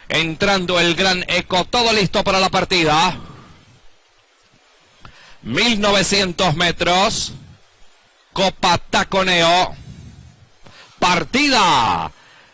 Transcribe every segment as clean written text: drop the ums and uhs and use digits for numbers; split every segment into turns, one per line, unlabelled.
Entrando el Gran Eco, todo listo para la partida. 1900 metros. Copa Taconeo. Partida.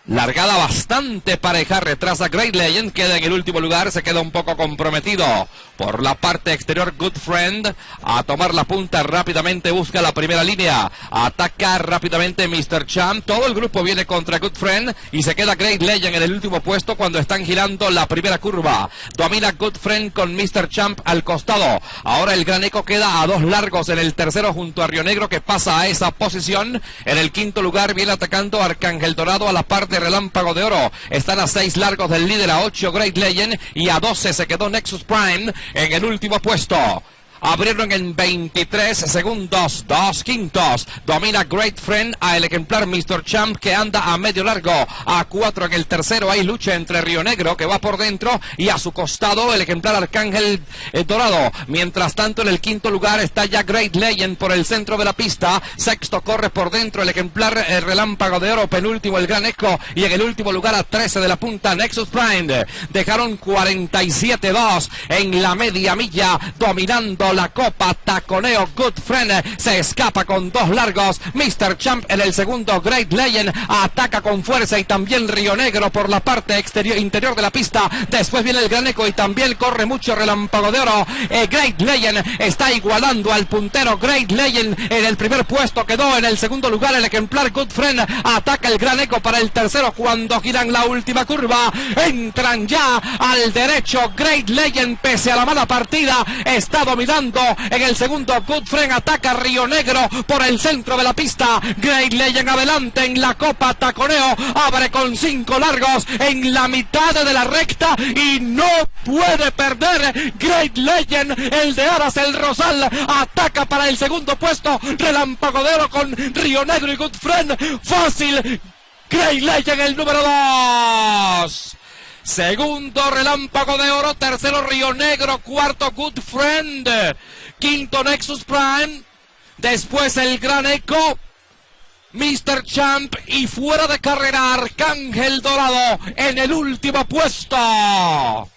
Largada bastante pareja, retrasa Great Legend, queda en el último lugar, se queda un poco comprometido por la parte exterior. Good Friend a tomar la punta rápidamente, busca la primera línea, ataca rápidamente Mr. Champ, todo el grupo viene contra Good Friend y se queda Great Legend en el último puesto cuando están girando la primera curva. Domina Good Friend con Mr. Champ al costado, ahora el Gran Eco queda a 2 largos en el tercero junto a Río Negro, que pasa a esa posición. En el quinto lugar viene atacando Arcángel Dorado a la parte Relámpago de Oro, están a 6 largos del líder, a 8 Great Legend y a 12 se quedó Nexus Prime en el último puesto. Abrieron en 23 segundos, 2 quintos. Domina Great Friend a el ejemplar Mr. Champ, que anda a medio largo. A 4 en el tercero. Hay lucha entre Río Negro, que va por dentro, y a su costado el ejemplar Arcángel Dorado. Mientras tanto, en el quinto lugar está ya Great Legend por el centro de la pista. Sexto corre por dentro el ejemplar Relámpago de Oro. Penúltimo el Gran Eco. Y en el último lugar, a 13 de la punta, Nexus Prime. Dejaron 47-2 en la media milla, dominando la Copa Taconeo. Good Friend se escapa con 2 largos. Mr. Champ en el segundo. Great Legend ataca con fuerza y también Río Negro por la parte interior de la pista. Después viene el Gran Eco y también corre mucho Relámpago de Oro. Great Legend está igualando al puntero. Great Legend en el primer puesto quedó. En el segundo lugar el ejemplar Good Friend ataca el Gran Eco para el tercero cuando giran la última curva. Entran ya al derecho. Great Legend, pese a la mala partida, está dominando. En el segundo, Good Friend ataca Río Negro por el centro de la pista. Great Legend adelante en la Copa Taconeo, abre con 5 largos en la mitad de la recta y no puede perder. Great Legend, el de Aras el Rosal, ataca para el segundo puesto. Relámpago de Oro con Río Negro y Good Friend. Fácil, Great Legend el número 2. Segundo Relámpago de Oro, tercero Río Negro, cuarto Good Friend, quinto Nexus Prime, después el Gran Eco, Mr. Champ y fuera de carrera Arcángel Dorado en el último puesto.